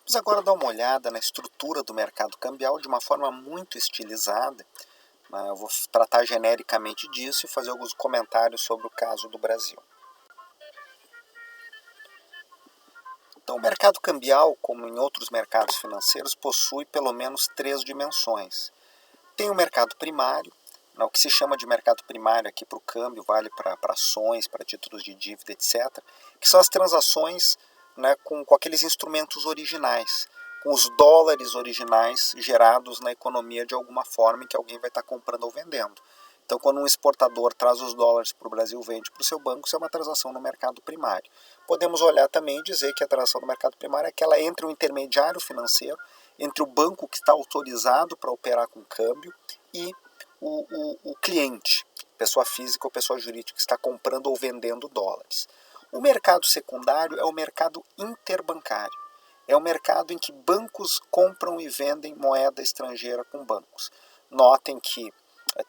Vamos agora dar uma olhada na estrutura do mercado cambial de uma forma muito estilizada. Eu vou tratar genericamente disso e fazer alguns comentários sobre o caso do Brasil. Então, o mercado cambial, como em outros mercados financeiros, possui pelo menos três dimensões. Tem o mercado primário, o que se chama de mercado primário aqui para o câmbio, vale para ações, para títulos de dívida, etc., que são as transações com aqueles instrumentos originais, com os dólares originais gerados na economia de alguma forma em que alguém vai estar comprando ou vendendo. Então, quando um exportador traz os dólares para o Brasil e vende para o seu banco, isso é uma transação no mercado primário. Podemos olhar também e dizer que a transação no mercado primário é aquela entre o intermediário financeiro, entre o banco que está autorizado para operar com câmbio e o cliente, pessoa física ou pessoa jurídica que está comprando ou vendendo dólares. O mercado secundário é o mercado interbancário. É o mercado em que bancos compram e vendem moeda estrangeira com bancos. Notem que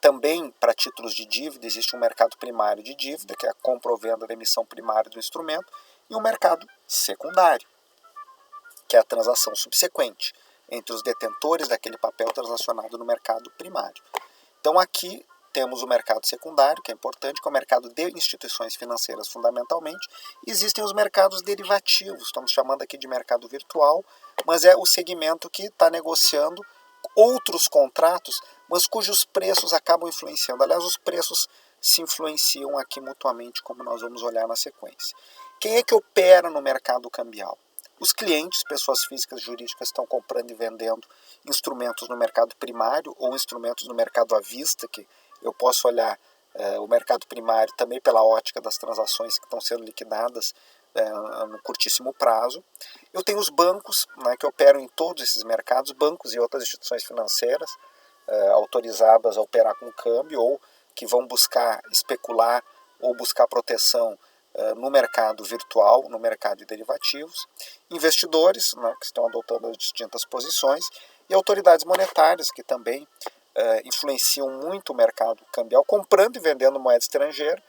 também para títulos de dívida existe um mercado primário de dívida, que é a compra ou venda da emissão primária do instrumento, e um mercado secundário, que é a transação subsequente entre os detentores daquele papel transacionado no mercado primário. Então aqui temos o mercado secundário, que é importante, que é o mercado de instituições financeiras fundamentalmente. Existem os mercados derivativos, estamos chamando aqui de mercado virtual, mas é o segmento que está negociando outros contratos, mas cujos preços acabam influenciando. Aliás, os preços se influenciam aqui mutuamente, como nós vamos olhar na sequência. Quem é que opera no mercado cambial? Os clientes, pessoas físicas e jurídicas, estão comprando e vendendo instrumentos no mercado primário ou instrumentos no mercado à vista, que eu posso olhar o mercado primário também pela ótica das transações que estão sendo liquidadas no curtíssimo prazo. Eu tenho os bancos, que operam em todos esses mercados, bancos e outras instituições financeiras autorizadas a operar com câmbio ou que vão buscar especular ou buscar proteção no mercado virtual, no mercado de derivativos, investidores que estão adotando as distintas posições e autoridades monetárias que também influenciam muito o mercado cambial, comprando e vendendo moeda estrangeira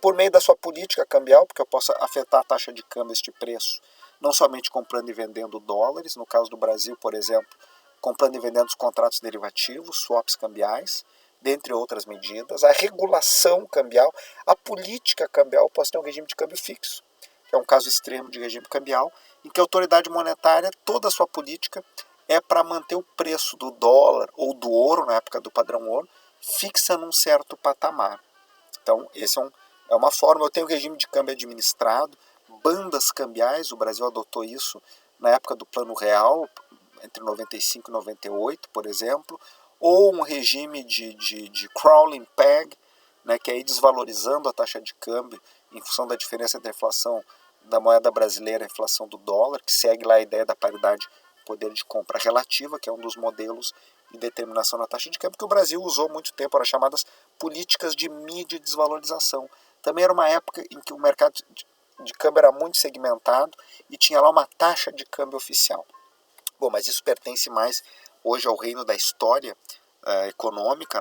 por meio da sua política cambial, porque eu posso afetar a taxa de câmbio, este preço, não somente comprando e vendendo dólares, no caso do Brasil, por exemplo, comprando e vendendo os contratos derivativos, swaps cambiais, dentre outras medidas, a regulação cambial, a política cambial, posso ter um regime de câmbio fixo, que é um caso extremo de regime cambial, em que a autoridade monetária, toda a sua política é para manter o preço do dólar ou do ouro, na época do padrão ouro, fixa num certo patamar. Então, esse é uma forma. Eu tenho regime de câmbio administrado, bandas cambiais, o Brasil adotou isso na época do Plano Real, entre 95 e 98, por exemplo, ou um regime de crawling peg, que é ir desvalorizando a taxa de câmbio em função da diferença entre a inflação da moeda brasileira e a inflação do dólar, que segue lá a ideia da paridade poder de compra relativa, que é um dos modelos de determinação da taxa de câmbio que o Brasil usou muito tempo, eram chamadas políticas de mídia e desvalorização. Também era uma época em que o mercado de câmbio era muito segmentado e tinha lá uma taxa de câmbio oficial. Bom, mas isso pertence mais hoje ao reino da história econômica,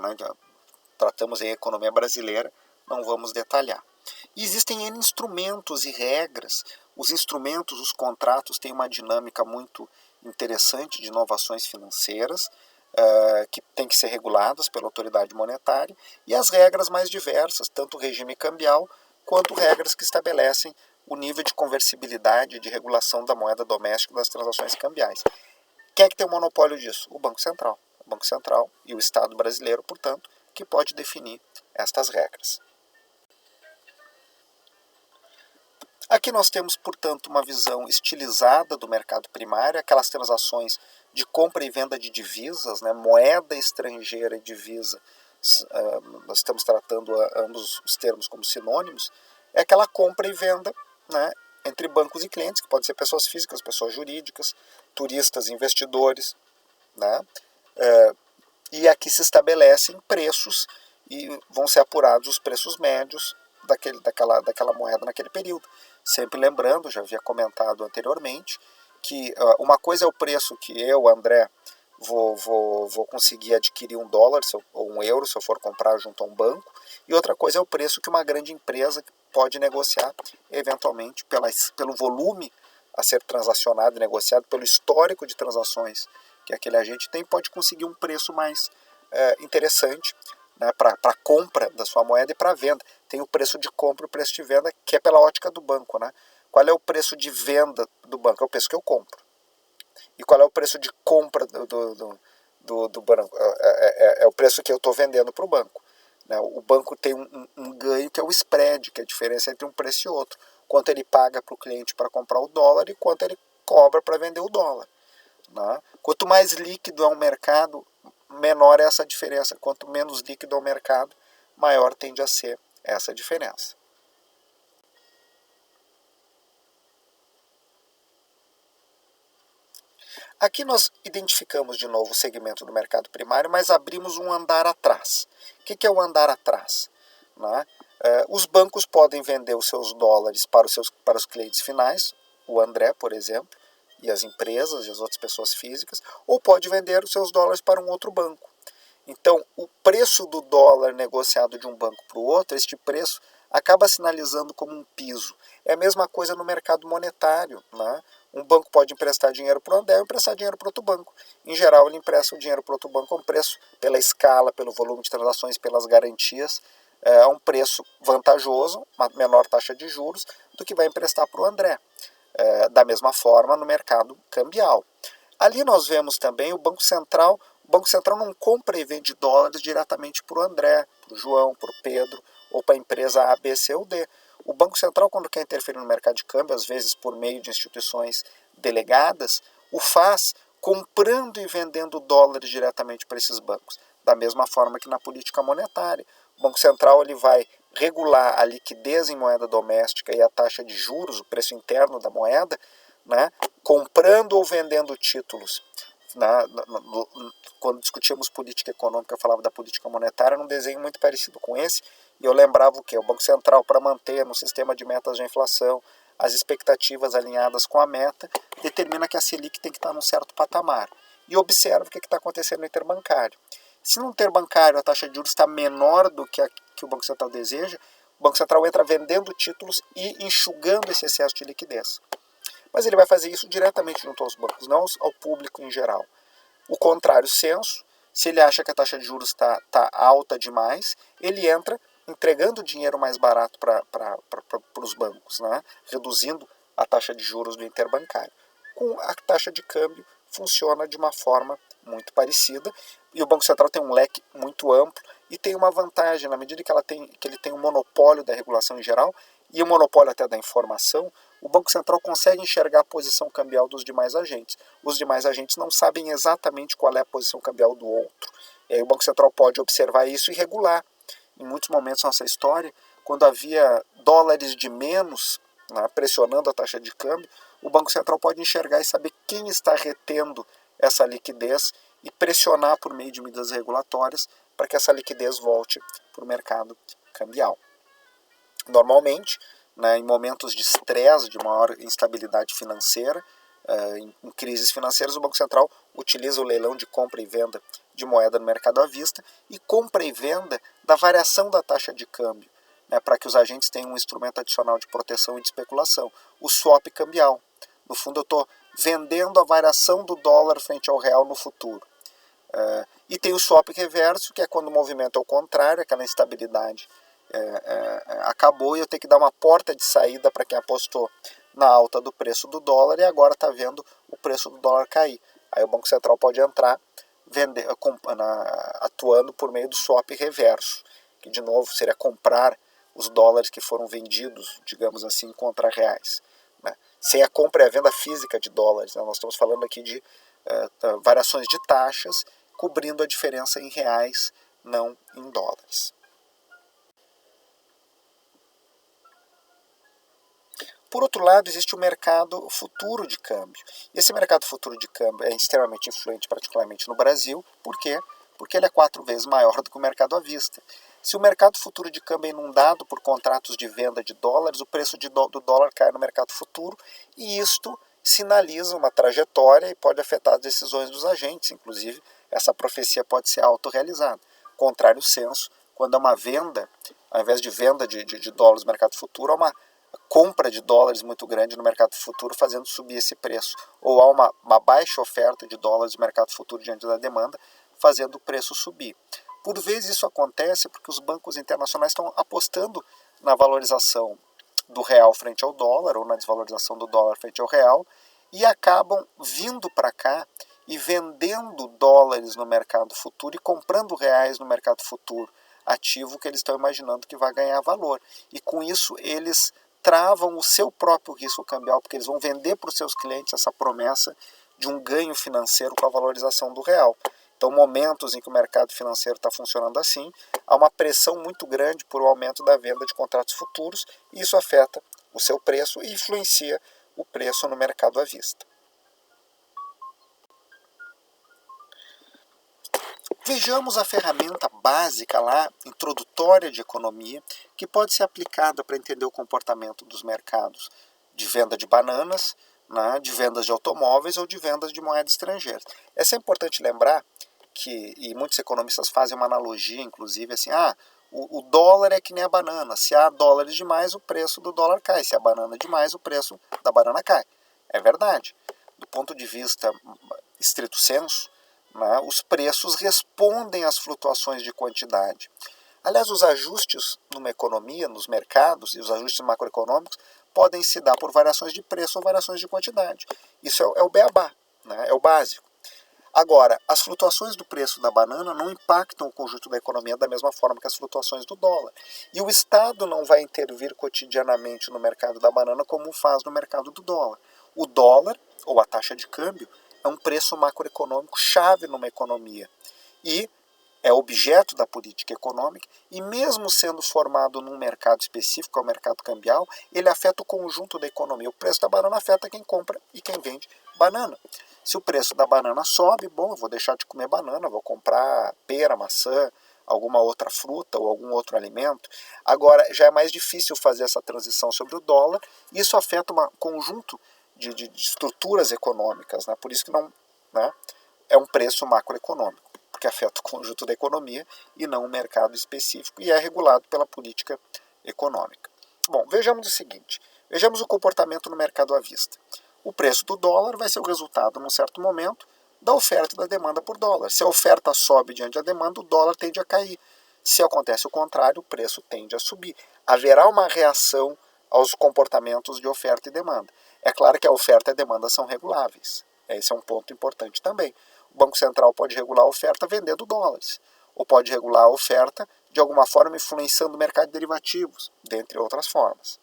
tratamos em economia brasileira, não vamos detalhar. E existem N instrumentos e regras. Os instrumentos, os contratos têm uma dinâmica muito interessante de inovações financeiras, que têm que ser reguladas pela autoridade monetária, e as regras mais diversas, tanto o regime cambial, quanto regras que estabelecem o nível de conversibilidade e de regulação da moeda doméstica das transações cambiais. Quem é que tem o monopólio disso? O Banco Central. O Banco Central e o Estado brasileiro, portanto, que pode definir estas regras. Aqui nós temos, portanto, uma visão estilizada do mercado primário, aquelas transações de compra e venda de divisas, moeda estrangeira e divisa, nós estamos tratando ambos os termos como sinônimos, é aquela compra e venda entre bancos e clientes, que podem ser pessoas físicas, pessoas jurídicas, turistas, investidores, e aqui se estabelecem preços e vão ser apurados os preços médios daquela moeda naquele período. Sempre lembrando, já havia comentado anteriormente, que uma coisa é o preço que eu, André, vou conseguir adquirir $1 ou €1 se eu for comprar junto a um banco, e outra coisa é o preço que uma grande empresa pode negociar, eventualmente, pelo volume a ser transacionado e negociado, pelo histórico de transações que aquele agente tem, pode conseguir um preço mais interessante, né, para a compra da sua moeda e para a venda. Tem o preço de compra e o preço de venda, que é pela ótica do banco. Né? Qual é o preço de venda do banco? É o preço que eu compro. E qual é o preço de compra do banco? É o preço que eu estou vendendo para o banco. Né? O banco tem um ganho que é o spread, que é a diferença entre um preço e outro. Quanto ele paga para o cliente para comprar o dólar e quanto ele cobra para vender o dólar. Né? Quanto mais líquido é um mercado, menor é essa diferença. Quanto menos líquido é o mercado, maior tende a ser essa diferença. Aqui nós identificamos de novo o segmento do mercado primário, mas abrimos um andar atrás. O que é o andar atrás? Né? Os bancos podem vender os seus dólares para os clientes finais, o André, por exemplo, e as empresas e as outras pessoas físicas, ou pode vender os seus dólares para um outro banco. Então, o preço do dólar negociado de um banco para o outro, este preço acaba sinalizando como um piso. É a mesma coisa no mercado monetário. Né? Um banco pode emprestar dinheiro para o André ou emprestar dinheiro para outro banco. Em geral, ele empresta o dinheiro para outro banco a um preço, pela escala, pelo volume de transações, pelas garantias, a um preço vantajoso, uma menor taxa de juros, do que vai emprestar para o André. Da mesma forma, no mercado cambial. Ali nós vemos também o Banco Central. O Banco Central não compra e vende dólares diretamente para o André, para o João, para o Pedro, ou para a empresa A, B, C ou D. O Banco Central, quando quer interferir no mercado de câmbio, às vezes por meio de instituições delegadas, o faz comprando e vendendo dólares diretamente para esses bancos. Da mesma forma que na política monetária. O Banco Central ele vai regular a liquidez em moeda doméstica e a taxa de juros, o preço interno da moeda, né, comprando ou vendendo títulos. Quando discutíamos política econômica, eu falava da política monetária num desenho muito parecido com esse, e eu lembrava o quê? O Banco Central, para manter no sistema de metas de inflação as expectativas alinhadas com a meta, determina que a Selic tem que estar num certo patamar. E observa o que está acontecendo no interbancário. Se no interbancário a taxa de juros está menor do que o Banco Central deseja, o Banco Central entra vendendo títulos e enxugando esse excesso de liquidez. Mas ele vai fazer isso diretamente junto aos bancos, não ao público em geral. O contrário senso, se ele acha que a taxa de juros está alta demais, ele entra entregando dinheiro mais barato para os bancos, né? Reduzindo a taxa de juros do interbancário. Com a taxa de câmbio funciona de uma forma muito parecida e o Banco Central tem um leque muito amplo e tem uma vantagem, na medida que ele tem um monopólio da regulação em geral e um monopólio até da informação, o Banco Central consegue enxergar a posição cambial dos demais agentes. Os demais agentes não sabem exatamente qual é a posição cambial do outro. E aí o Banco Central pode observar isso e regular. Em muitos momentos da nossa história, quando havia dólares de menos, né, pressionando a taxa de câmbio, o Banco Central pode enxergar e saber quem está retendo essa liquidez e pressionar por meio de medidas regulatórias para que essa liquidez volte para o mercado cambial. Normalmente, né, em momentos de estresse, de maior instabilidade financeira, em crises financeiras, o Banco Central utiliza o leilão de compra e venda de moeda no mercado à vista e compra e venda da variação da taxa de câmbio, né, para que os agentes tenham um instrumento adicional de proteção e de especulação, o swap cambial. No fundo, eu estou vendendo a variação do dólar frente ao real no futuro. E tem o swap reverso, que é quando o movimento é o contrário, aquela instabilidade acabou e eu tenho que dar uma porta de saída para quem apostou na alta do preço do dólar e agora está vendo o preço do dólar cair. Aí o Banco Central pode entrar atuando por meio do swap reverso, que de novo seria comprar os dólares que foram vendidos, digamos assim, contra reais. Né? Sem a compra e a venda física de dólares. Né? Nós estamos falando aqui de variações de taxas cobrindo a diferença em reais, não em dólares. Por outro lado, existe o mercado futuro de câmbio. E esse mercado futuro de câmbio é extremamente influente, particularmente no Brasil. Por quê? Porque ele é 4 vezes maior do que o mercado à vista. Se o mercado futuro de câmbio é inundado por contratos de venda de dólares, o preço do dólar cai no mercado futuro e isto sinaliza uma trajetória e pode afetar as decisões dos agentes. Inclusive, essa profecia pode ser autorrealizada. Contrário senso, quando é uma venda, ao invés de venda de dólares no mercado futuro, é uma compra de dólares muito grande no mercado futuro, fazendo subir esse preço. Ou há uma baixa oferta de dólares no mercado futuro diante da demanda, fazendo o preço subir. Por vezes isso acontece porque os bancos internacionais estão apostando na valorização do real frente ao dólar, ou na desvalorização do dólar frente ao real, e acabam vindo para cá e vendendo dólares no mercado futuro e comprando reais no mercado futuro, ativo que eles estão imaginando que vai ganhar valor. E com isso eles travam o seu próprio risco cambial, porque eles vão vender para os seus clientes essa promessa de um ganho financeiro com a valorização do real. Então, momentos em que o mercado financeiro está funcionando assim, há uma pressão muito grande por o aumento da venda de contratos futuros, e isso afeta o seu preço e influencia o preço no mercado à vista. Vejamos a ferramenta básica lá, introdutória de economia, que pode ser aplicada para entender o comportamento dos mercados de venda de bananas, né, de vendas de automóveis ou de vendas de moeda estrangeira. É sempre importante lembrar que, e muitos economistas fazem uma analogia, inclusive, assim, o dólar é que nem a banana. Se há dólares demais, o preço do dólar cai. Se há banana demais, o preço da banana cai. É verdade. Do ponto de vista estrito sensu, né, os preços respondem às flutuações de quantidade. Aliás, os ajustes numa economia, nos mercados, e os ajustes macroeconômicos podem se dar por variações de preço ou variações de quantidade. Isso é o beabá, né, é o básico. Agora, as flutuações do preço da banana não impactam o conjunto da economia da mesma forma que as flutuações do dólar. E o Estado não vai intervir cotidianamente no mercado da banana como faz no mercado do dólar. O dólar, ou a taxa de câmbio, é um preço macroeconômico chave numa economia. E é objeto da política econômica, e mesmo sendo formado num mercado específico, é o mercado cambial, ele afeta o conjunto da economia. O preço da banana afeta quem compra e quem vende banana. Se o preço da banana sobe, bom, eu vou deixar de comer banana, vou comprar pera, maçã, alguma outra fruta ou algum outro alimento. Agora, já é mais difícil fazer essa transição sobre o dólar, e isso afeta um conjunto de estruturas econômicas, né? Por isso que não, né, é um preço macroeconômico, porque afeta o conjunto da economia e não um mercado específico, e é regulado pela política econômica. Bom, vejamos o seguinte, vejamos o comportamento no mercado à vista. O preço do dólar vai ser o resultado, num certo momento, da oferta e da demanda por dólar. Se a oferta sobe diante da demanda, o dólar tende a cair. Se acontece o contrário, o preço tende a subir. Haverá uma reação aos comportamentos de oferta e demanda. É claro que a oferta e a demanda são reguláveis. Esse é um ponto importante também. O Banco Central pode regular a oferta vendendo dólares, ou pode regular a oferta de alguma forma influenciando o mercado de derivativos, dentre outras formas.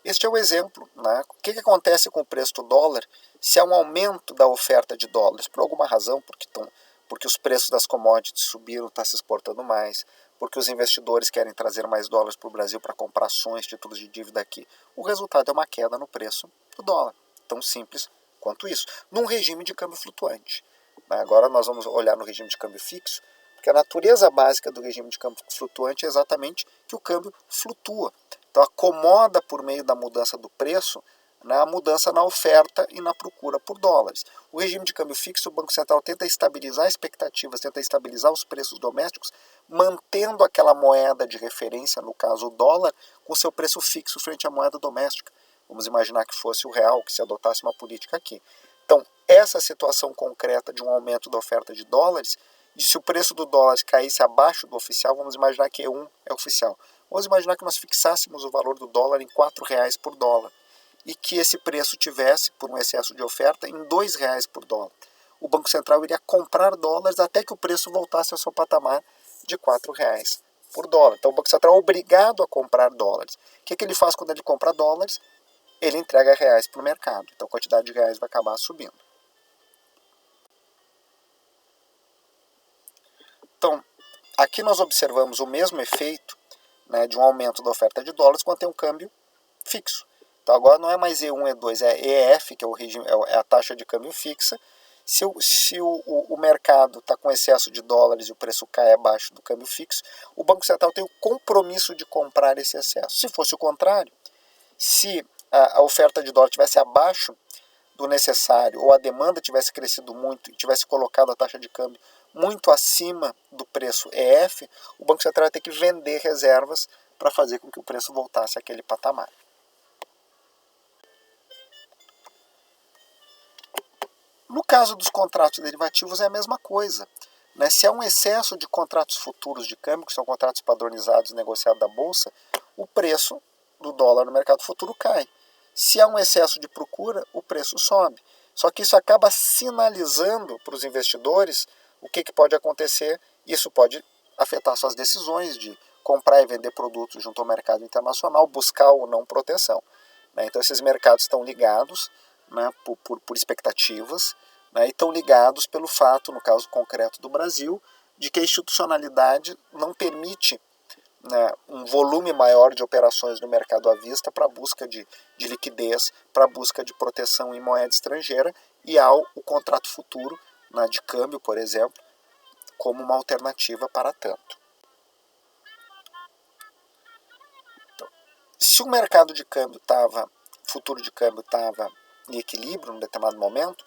Este é o exemplo, né? O que acontece com o preço do dólar se há um aumento da oferta de dólares? Por alguma razão, porque os preços das commodities subiram, está se exportando mais, porque os investidores querem trazer mais dólares para o Brasil para comprar ações, títulos de dívida aqui. O resultado é uma queda no preço do dólar. Tão simples quanto isso. Num regime de câmbio flutuante. Agora nós vamos olhar no regime de câmbio fixo, porque a natureza básica do regime de câmbio flutuante é exatamente que o câmbio flutua. Então acomoda por meio da mudança do preço, né, a mudança na oferta e na procura por dólares. O regime de câmbio fixo, o Banco Central tenta estabilizar expectativas, tenta estabilizar os preços domésticos, mantendo aquela moeda de referência, no caso o dólar, com seu preço fixo frente à moeda doméstica. Vamos imaginar que fosse o real, que se adotasse uma política aqui. Então, essa situação concreta de um aumento da oferta de dólares, e se o preço do dólar caísse abaixo do oficial, vamos imaginar que E1 é oficial. Vamos imaginar que nós fixássemos o valor do dólar em R$4 por dólar e que esse preço tivesse, por um excesso de oferta, em R$2 por dólar. O Banco Central iria comprar dólares até que o preço voltasse ao seu patamar de R$4 por dólar. Então o Banco Central é obrigado a comprar dólares. O que ele faz quando ele compra dólares? Ele entrega reais para o mercado. Então a quantidade de reais vai acabar subindo. Então, aqui nós observamos o mesmo efeito, né, de um aumento da oferta de dólares quando tem um câmbio fixo. Então agora não é mais E1, E2, é EF, que é, é a taxa de câmbio fixa. Se o mercado está com excesso de dólares e o preço cai abaixo do câmbio fixo, o Banco Central tem o compromisso de comprar esse excesso. Se fosse o contrário, se a oferta de dólar estivesse abaixo do necessário ou a demanda tivesse crescido muito e tivesse colocado a taxa de câmbio muito acima do preço EF, o Banco Central vai ter que vender reservas para fazer com que o preço voltasse àquele patamar. No caso dos contratos derivativos é a mesma coisa. Né? Se há um excesso de contratos futuros de câmbio, que são contratos padronizados negociados da Bolsa, o preço do dólar no mercado futuro cai. Se há um excesso de procura, o preço sobe. Só que isso acaba sinalizando para os investidores o que pode acontecer. Isso pode afetar suas decisões de comprar e vender produtos junto ao mercado internacional, buscar ou não proteção. Né? Então esses mercados estão ligados, né, por expectativas, né, e estão ligados pelo fato, no caso concreto do Brasil, de que a institucionalidade não permite, né, um volume maior de operações no mercado à vista para busca de liquidez, para busca de proteção em moeda estrangeira, e há o contrato futuro, né, de câmbio, por exemplo, como uma alternativa para tanto. Então, se o mercado de câmbio futuro de câmbio estava em equilíbrio em determinado momento,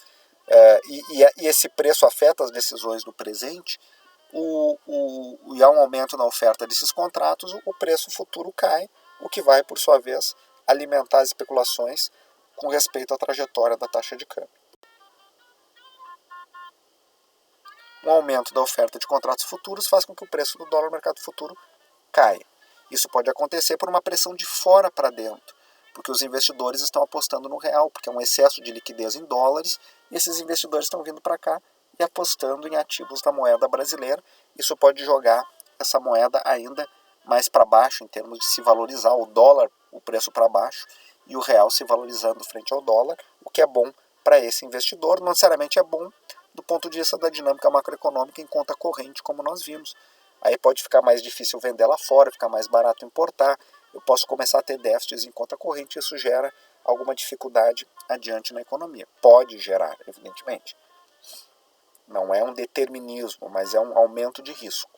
e esse preço afeta as decisões do presente, e há um aumento na oferta desses contratos, o preço futuro cai, o que vai, por sua vez, alimentar as especulações com respeito à trajetória da taxa de câmbio. Um aumento da oferta de contratos futuros faz com que o preço do dólar no mercado futuro caia. Isso pode acontecer por uma pressão de fora para dentro, porque os investidores estão apostando no real, porque é um excesso de liquidez em dólares, e esses investidores estão vindo para cá e apostando em ativos da moeda brasileira. Isso pode jogar essa moeda ainda mais para baixo, em termos de se valorizar o dólar, o preço para baixo, e o real se valorizando frente ao dólar, o que é bom para esse investidor. Não necessariamente é bom do ponto de vista da dinâmica macroeconômica em conta corrente, como nós vimos. Aí pode ficar mais difícil vender lá fora, ficar mais barato importar, eu posso começar a ter déficits em conta corrente, isso gera alguma dificuldade adiante na economia. Pode gerar, evidentemente. Não é um determinismo, mas é um aumento de risco.